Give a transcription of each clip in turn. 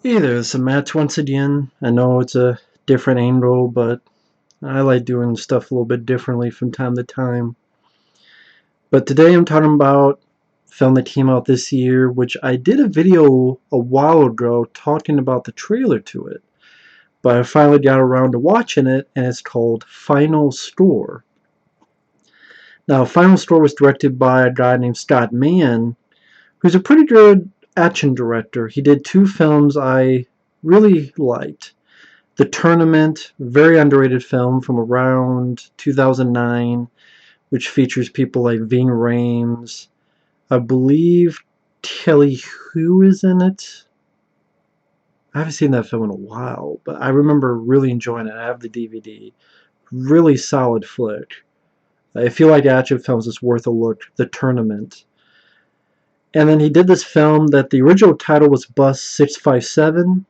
Hey there, it's Matt once again. I know it's a different angle, but I like doing stuff a little bit differently from time to time. But today I'm talking about a film that came out this year, which I did a video a while ago talking about the trailer to it. But I finally got around to watching it, and it's called Final Score. Now, Final Score was directed by a guy named Scott Mann, who's a pretty good action director. He did two films I really liked. The Tournament, very underrated film from around 2009, which features people like Ving Rhames. I believe Kelly Hu is in it. I haven't seen that film in a while, but I remember really enjoying it. I have the DVD. Really solid flick. If you like action films, it's worth a look. The Tournament. And then he did this film that the original title was Bus 657,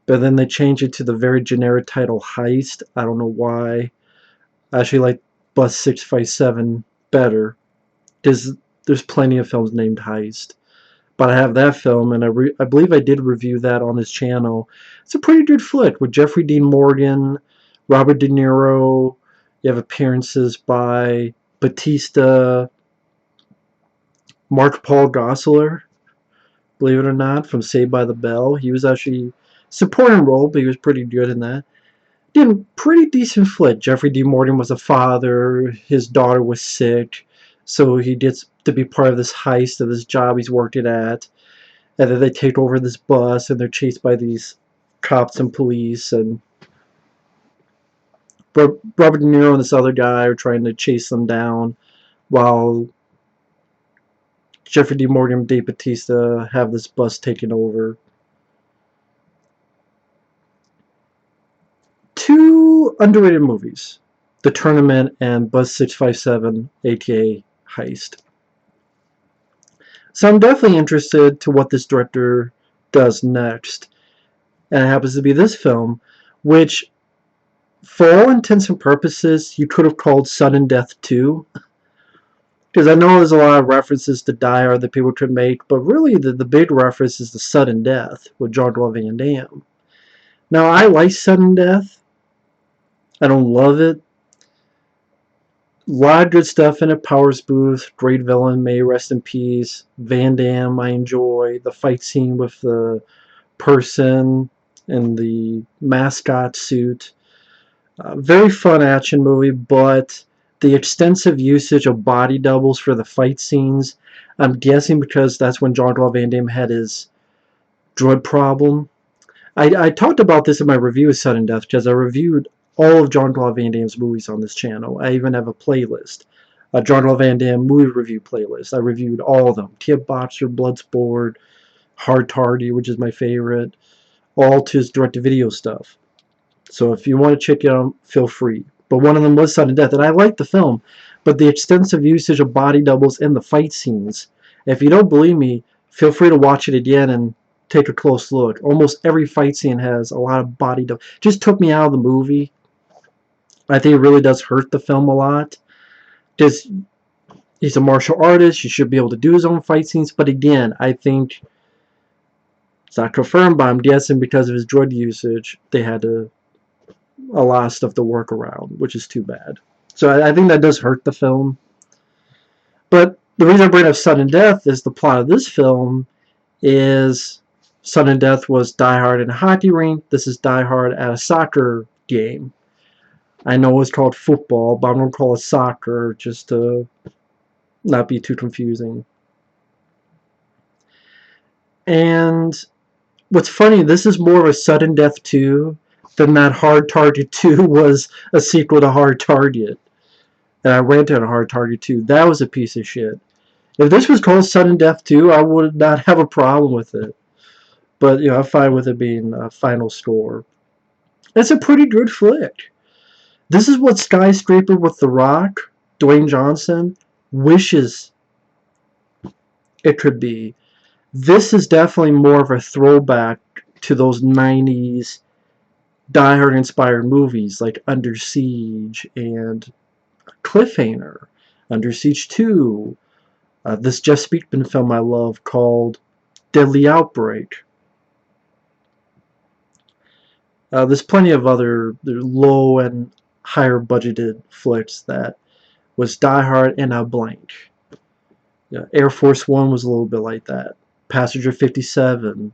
but then they changed it to the very generic title Heist. I don't know why. I actually like Bus 657 better. There's plenty of films named Heist. But I have that film, and I believe I did review that on his channel. It's a pretty good flick with Jeffrey Dean Morgan, Robert De Niro. You have appearances by Bautista, Mark Paul Gosselaar, believe it or not, from Saved by the Bell. He was actually supporting role, but he was pretty good in that. Did a pretty decent flick. Jeffrey D. Morgan was a father. His daughter was sick, so he gets to be part of this heist of this job he's working at. And then they take over this bus, and they're chased by these cops and police. And Robert De Niro and this other guy are trying to chase them down, while Jeffrey D. Morgan and Dave Bautista have this bus taken over. Two underrated movies, The Tournament and Bus 657, aka Heist. So I'm definitely interested to what this director does next. And it happens to be this film, which, for all intents and purposes, you could have called Sudden Death 2. Because I know there's a lot of references to Die Hard that people could make, but really the big reference is the Sudden Death with Jean-Claude Van Damme. Now, I like Sudden Death. I don't love it. A lot of good stuff in it. Powers Booth, great villain, may rest in peace. Van Damme, I enjoy. The fight scene with the person in the mascot suit. Very fun action movie, but the extensive usage of body doubles for the fight scenes, I'm guessing because that's when Jean-Claude Van Damme had his drug problem. I talked about this in my review of Sudden Death because I reviewed all of Jean-Claude Van Damme's movies on this channel. I even have a playlist, a Jean-Claude Van Damme movie review playlist. I reviewed all of them. Kickboxer, Bloodsport, Hard Tardy, which is my favorite, all to his direct-to-video stuff. So if you want to check it out, feel free. But one of them was Sudden Death, and I liked the film. But the extensive usage of body doubles in the fight scenes, if you don't believe me, feel free to watch it again and take a close look. Almost every fight scene has a lot of body double. Just took me out of the movie. I think it really does hurt the film a lot. Just, he's a martial artist. He should be able to do his own fight scenes. But again, I think it's not confirmed, but I'm guessing because of his drug usage, they had to a lot of stuff to work around, which is too bad. So I think that does hurt the film. But the reason I bring up Sudden Death is the plot of this film is Sudden Death was Die Hard in a hockey rink. This is Die Hard at a soccer game. I know it's called football, but I'm going to call it soccer just to not be too confusing. And what's funny, this is more of a Sudden Death 2 than that Hard Target 2 was a sequel to Hard Target. And I ranted on Hard Target 2. That was a piece of shit. If this was called Sudden Death 2, I would not have a problem with it. But, I'm fine with it being a Final Score. It's a pretty good flick. This is what Skyscraper with The Rock, Dwayne Johnson, wishes it could be. This is definitely more of a throwback to those 90s Die Hard inspired movies like Under Siege and Cliffhanger, Under Siege 2, this Jeff Speakman film I love called Deadly Outbreak. There's plenty of other low and higher budgeted flicks that was Die Hard and a blank. Yeah, Air Force One was a little bit like that. Passenger 57,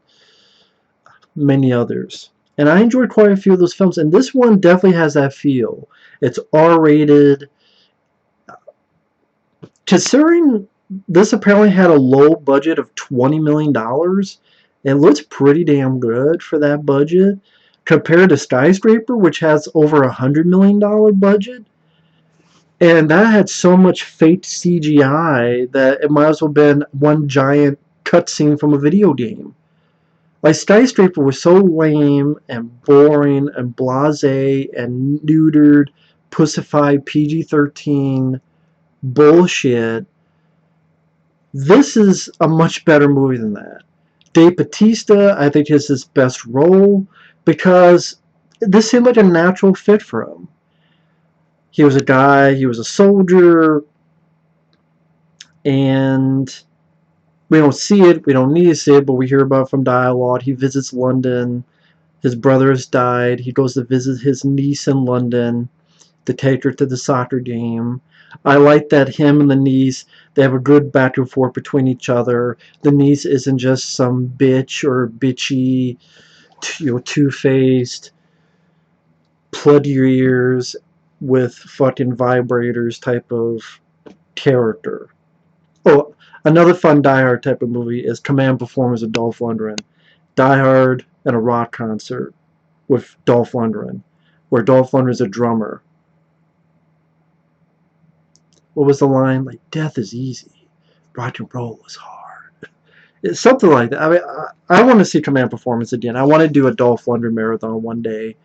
many others. And I enjoyed quite a few of those films, and this one definitely has that feel. It's R-rated. Considering this apparently had a low budget of $20 million, it looks pretty damn good for that budget. Compared to Skyscraper, which has over $100 million budget, and that had so much fake CGI that it might as well have been one giant cutscene from a video game. Like, Skyscraper was so lame and boring and blasé and neutered, pussified PG-13 bullshit. This is a much better movie than that. Dave Bautista, I think, is his best role because this seemed like a natural fit for him. He was a guy, he was a soldier, and we don't see it, we don't need to see it, but we hear about it from dialogue. He visits London, his brother has died, he goes to visit his niece in London to take her to the soccer game. I like that him and the niece, they have a good back and forth between each other. The niece isn't just some bitch or bitchy, two-faced, plug your ears with fucking vibrators type of character. Oh, another fun Die Hard type of movie is Command Performance of Dolph Lundgren. Die Hard and a rock concert with Dolph Lundgren, where Dolph Lundgren's a drummer. What was the line? Like, death is easy, rock and roll is hard. It's something like that. I mean, I want to see Command Performance again. I want to do a Dolph Lundgren marathon one day.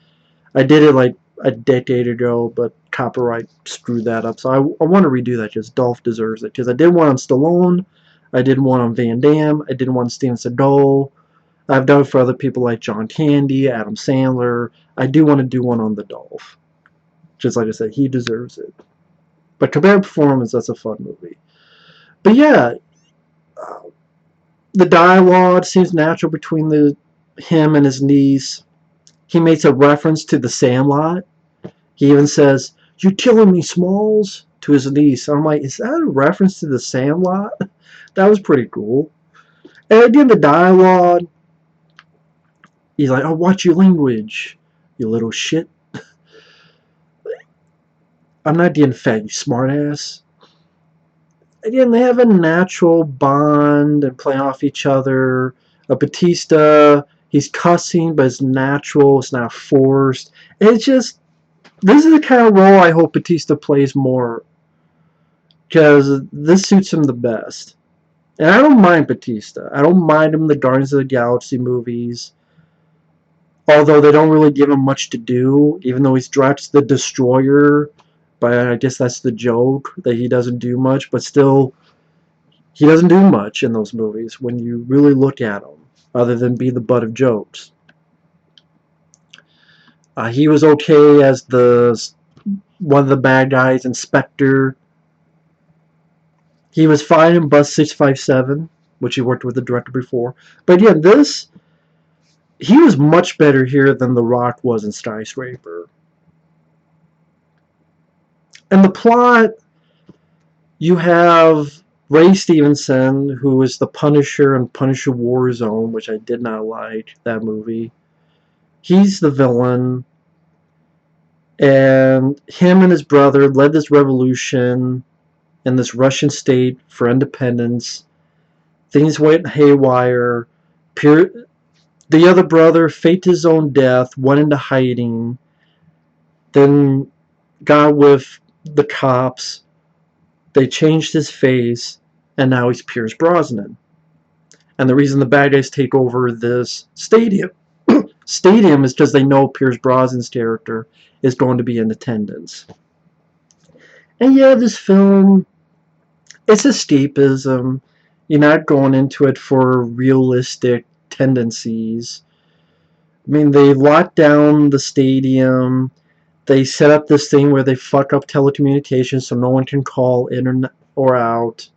I did it like a decade ago, but copyright screwed that up. So I want to redo that because Dolph deserves it. Because I did one on Stallone, I did one on Van Damme, I did one on Steven Seagal. I've done it for other people like John Candy, Adam Sandler. I do want to do one on the Dolph. Just like I said, he deserves it. But Command Performance, that's a fun movie. But yeah, the dialogue seems natural between him and his niece. He makes a reference to The Sandlot. He even says, "You killing me, Smalls?" to his niece. I'm like, is that a reference to The Sandlot? That was pretty cool. And again, the dialogue, he's like, "Oh, watch your language, you little shit. I'm not getting fat, you smartass." Again, they have a natural bond and play off each other. Batista, he's cussing, but it's natural. It's not forced. It's just, this is the kind of role I hope Batista plays more, because this suits him the best. And I don't mind Batista. I don't mind him in the Guardians of the Galaxy movies, although they don't really give him much to do, even though he's Drax the Destroyer. But I guess that's the joke, that he doesn't do much. But still, he doesn't do much in those movies when you really look at him, other than be the butt of jokes. He was okay as one of the bad guys, Inspector. He was fine in Bus 657, which he worked with the director before. But yeah, he was much better here than The Rock was in Skyscraper. And the plot, you have Ray Stevenson, who is the Punisher in Punisher Warzone, which I did not like, that movie. He's the villain. And him and his brother led this revolution in this Russian state for independence. Things went haywire. The other brother faked his own death, went into hiding, then got with the cops. They changed his face, and now he's Pierce Brosnan. And the reason the bad guys take over this stadium is because they know Pierce Brosnan's character is going to be in attendance. And yeah, this film, it's escapism. You're not going into it for realistic tendencies. I mean, they locked down the stadium. They set up this thing where they fuck up telecommunications so no one can call in or out.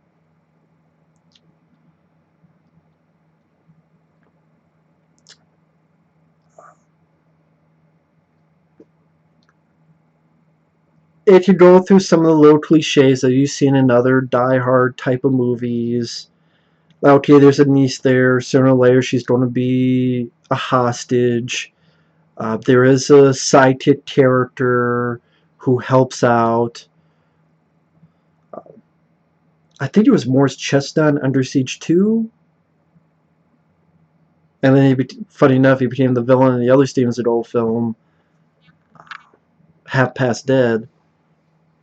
it could go through some of the little cliches that you've seen in other Die Hard type of movies. Okay, there's a niece there. Sooner or later, she's going to be a hostage. There is a sidekick character who helps out. I think it was Morris Chestnut Under Siege 2. And then, funny enough, he became the villain in the other Stevenson film, Half Past Dead.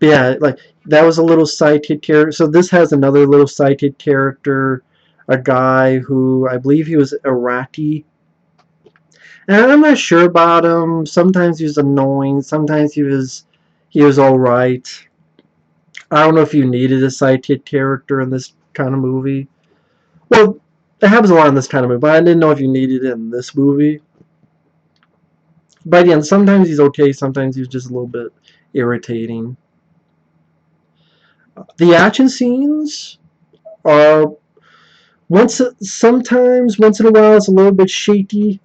But yeah, like, that was a little sidekick character. So this has another little sidekick character, a guy who I believe he was Iraqi. And I'm not sure about him. Sometimes he was annoying. Sometimes he was alright. I don't know if you needed a sidekick character in this kind of movie. Well, it happens a lot in this kind of movie, but I didn't know if you needed it in this movie. But again, sometimes he's okay, sometimes he's just a little bit irritating. The action scenes are sometimes once in a while it's a little bit shaky,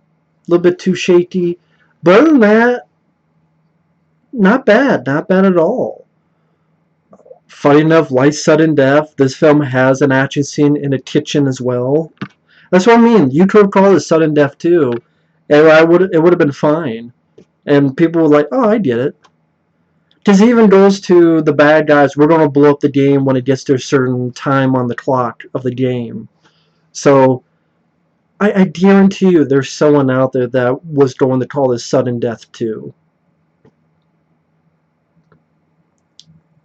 a little bit too shaky. But other than that, not bad at all. Funny enough, like Sudden Death, this film has an action scene in a kitchen as well. That's what I mean. You could have called it Sudden Death too, and it would have been fine. And people were like, "Oh, I get it." Because he even goes to the bad guys, we're going to blow up the game when it gets to a certain time on the clock of the game. So, I guarantee you there's someone out there that was going to call this Sudden Death too.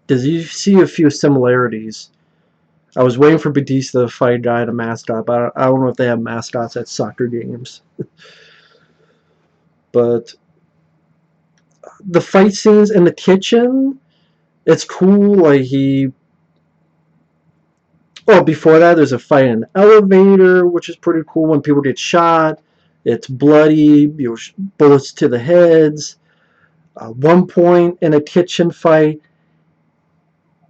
Because you see a few similarities. I was waiting for Bautista to fight a guy at a mascot, but I don't know if they have mascots at soccer games. But the fight scenes in the kitchen, it's cool. Like before that, there's a fight in an elevator, which is pretty cool when people get shot. It's bloody, bullets to the heads. One point in a kitchen fight,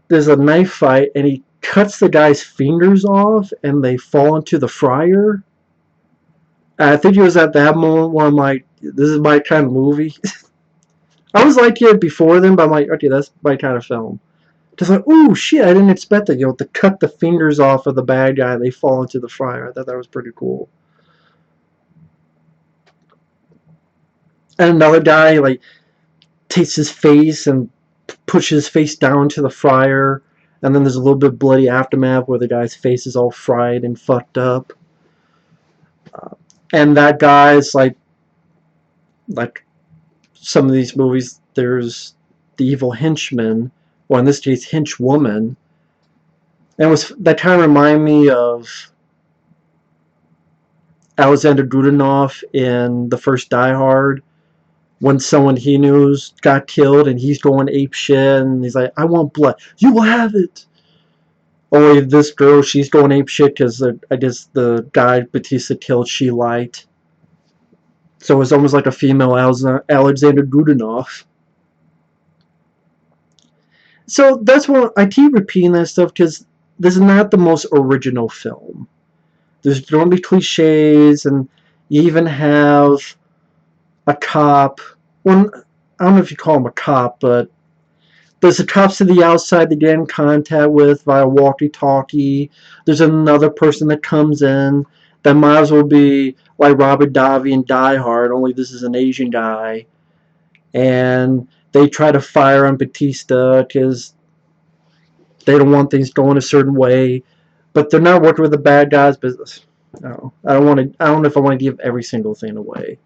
there's a knife fight, and he cuts the guy's fingers off, and they fall into the fryer. I think it was at that moment where I'm like, this is my kind of movie. I was like it before then, but I'm like, okay, that's my kind of film. Just like, ooh, shit, I didn't expect that. To cut the fingers off of the bad guy and they fall into the fryer. I thought that was pretty cool. And another guy, like, takes his face and pushes his face down to the fryer. And then there's a little bit of bloody aftermath where the guy's face is all fried and fucked up. And that guy's like some of these movies, there's the evil henchman, or in this case, henchwoman. And that kind of reminded me of Alexander Godunov in the first Die Hard, when someone he knew got killed and he's going ape shit and he's like, I want blood. You will have it. Only this girl, she's going ape shit because I guess the guy Bautista killed, she lied. So it's almost like a female Alexander Godunov. So that's what I keep repeating that stuff, because this is not the most original film. There's going to be cliches, and you even have a cop. Well, I don't know if you call him a cop, but there's the cops to the outside that get in contact with via walkie-talkie. There's another person that comes in that might as well be like Robert Davi in Die Hard, only this is an Asian guy. And they try to fire on Bautista because they don't want things going a certain way. But they're not working with the bad guys. But no, I don't know if I want to give every single thing away.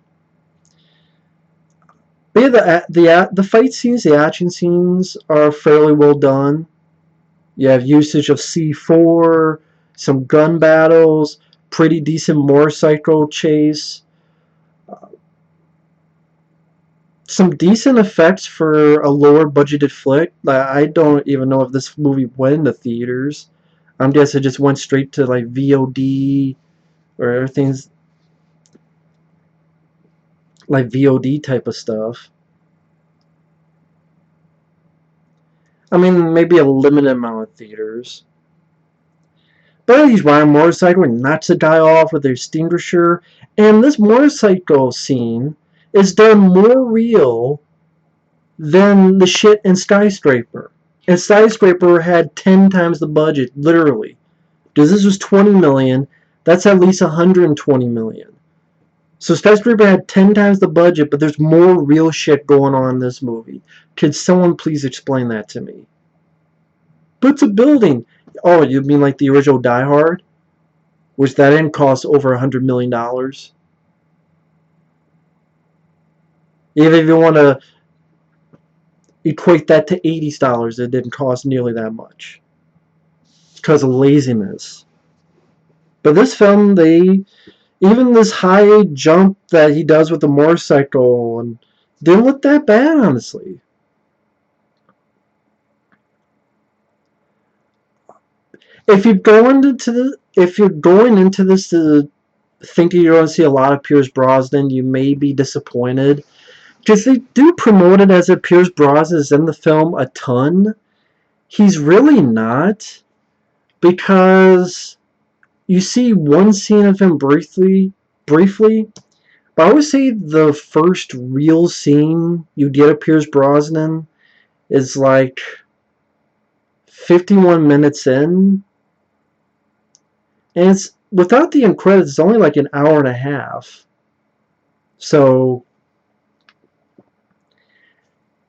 But yeah, the fight scenes, the action scenes are fairly well done. You have usage of C4, some gun battles, pretty decent motorcycle chase, some decent effects for a lower budgeted flick. I don't even know if this movie went into theaters. I'm guessing it just went straight to like VOD, or everything's like VOD type of stuff. I mean, maybe a limited amount of theaters. But he's riding a motorcycle and knocks a guy off with their extinguisher. And this motorcycle scene is done more real than the shit in Skyscraper. And Skyscraper had 10 times the budget, literally. Because this was 20 million, that's at least 120 million. So Skyscraper had 10 times the budget, but there's more real shit going on in this movie. Could someone please explain that to me? But it's a building. Oh, you mean like the original Die Hard? Which that didn't cost over $100 million. Even if you want to equate that to $80, it didn't cost nearly that much. Because of laziness. But this film, even this high jump that he does with the motorcycle, and didn't look that bad, honestly. If you're going into this thinking you're going to see a lot of Pierce Brosnan, you may be disappointed because they do promote it as if Pierce Brosnan is in the film a ton. He's really not, because you see one scene of him briefly, but I would say the first real scene you get of Pierce Brosnan is like 51 minutes in, and it's without the end credits. It's only like an hour and a half, so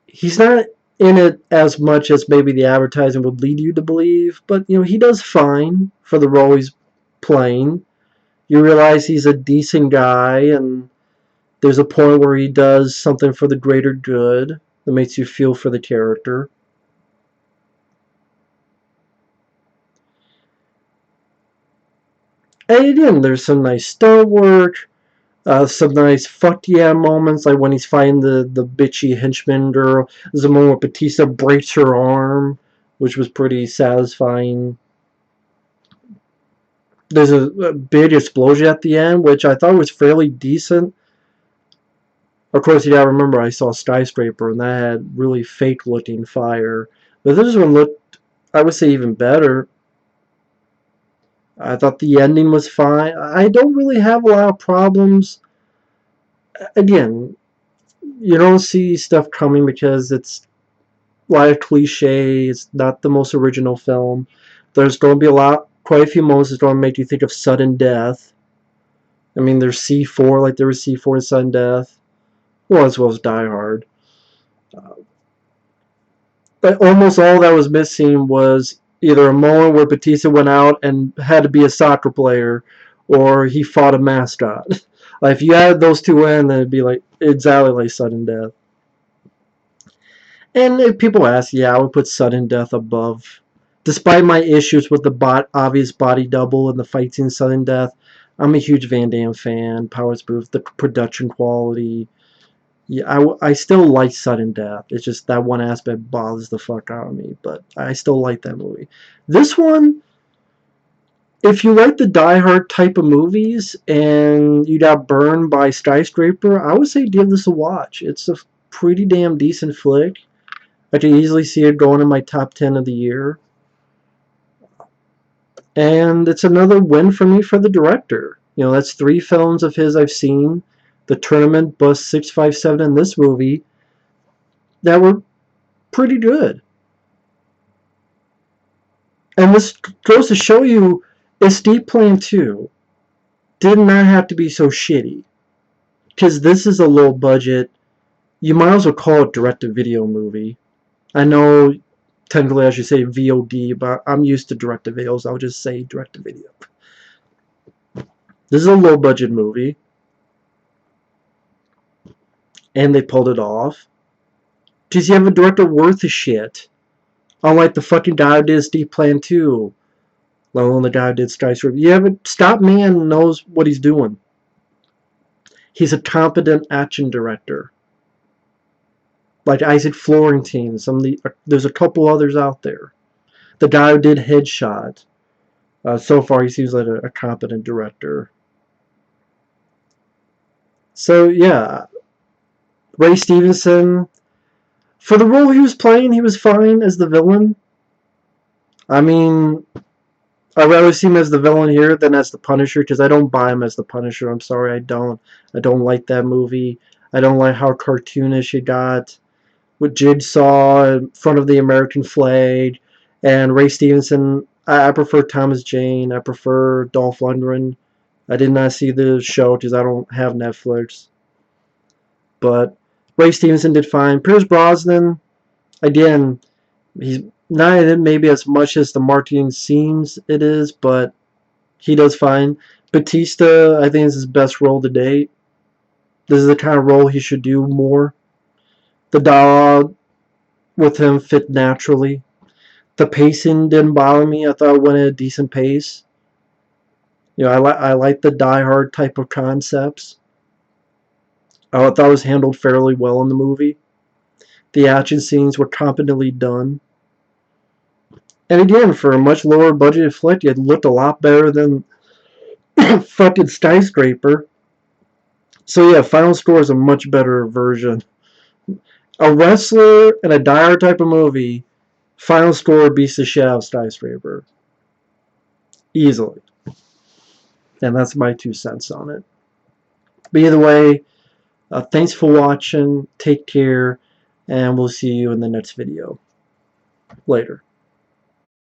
he's not in it as much as maybe the advertising would lead you to believe. But he does fine for the role he's playing. You realize he's a decent guy, and there's a point where he does something for the greater good that makes you feel for the character. And again, there's some nice stunt work, some nice fuck yeah moments, like when he's fighting the bitchy henchman girl. There's a moment where Bautista breaks her arm, which was pretty satisfying. There's a big explosion at the end, which I thought was fairly decent. Of course, you gotta remember I saw Skyscraper, and that had really fake-looking fire. But this one looked, I would say, even better. I thought the ending was fine. I don't really have a lot of problems. Again, you don't see stuff coming because it's a lot of cliche. It's not the most original film. There's going to be quite a few moments that's going to make you think of sudden death. I mean, there's C4, like there was C4 in Sudden Death. Well, as well as Die Hard. But almost all that was missing was either a moment where Bautista went out and had to be a soccer player, or he fought a mascot. Like, if you add those two in, then it'd be like exactly like Sudden Death. And if people ask, yeah, I would put Sudden Death above. Despite my issues with the obvious body double and the fight scene in Sudden Death, I'm a huge Van Damme fan. Powers Booth, the production quality. Yeah, I still like Sudden Death. It's just that one aspect bothers the fuck out of me, but I still like that movie. This one, if you like the Die Hard type of movies and you got burned by Skyscraper, I would say give this a watch. It's a pretty damn decent flick. I can easily see it going in my top 10 of the year. And it's another win for me for the director. That's 3 films of his I've seen. The Tournament, Bus 657, and this movie that were pretty good. And this goes to show you Escape Plan 2 did not have to be so shitty. Because this is a low budget, you might as well call it direct-to-video movie. I know technically I should say VOD, but I'm used to direct-to-video, so I'll just say direct-to-video. This is a low-budget movie. And they pulled it off. Because you have a director worth of shit. Unlike the fucking guy who did Escape Plan 2. Let alone the guy who did Skyscraper. Scott Mann knows what he's doing. He's a competent action director. Like Isaac Florentine. There's a couple others out there. The guy who did Headshot. So far, he seems like a competent director. So, yeah. Ray Stevenson, for the role he was playing, he was fine as the villain. I mean, I'd rather see him as the villain here than as the Punisher, because I don't buy him as the Punisher. I'm sorry, I don't. I don't like that movie. I don't like how cartoonish it got. with Jigsaw in front of the American flag, and Ray Stevenson. I prefer Thomas Jane. I prefer Dolph Lundgren. I did not see the show because I don't have Netflix. But Ray Stevenson did fine. Pierce Brosnan, again, he's not in it maybe as much as the marketing seems it is, but he does fine. Bautista, I think, is his best role to date. This is the kind of role he should do more. The dialogue with him fit naturally. The pacing didn't bother me. I thought it went at a decent pace. I like the Die Hard type of concepts. I thought it was handled fairly well in the movie. The action scenes were competently done. And again, for a much lower budgeted flick, it looked a lot better than fucking Skyscraper. So yeah, Final Score is a much better version. A wrestler in a Die Hard type of movie, Final Score beats the shit out of Skyscraper. Easily. And that's my 2 cents on it. But either way, thanks for watching. Take care. And we'll see you in the next video. Later.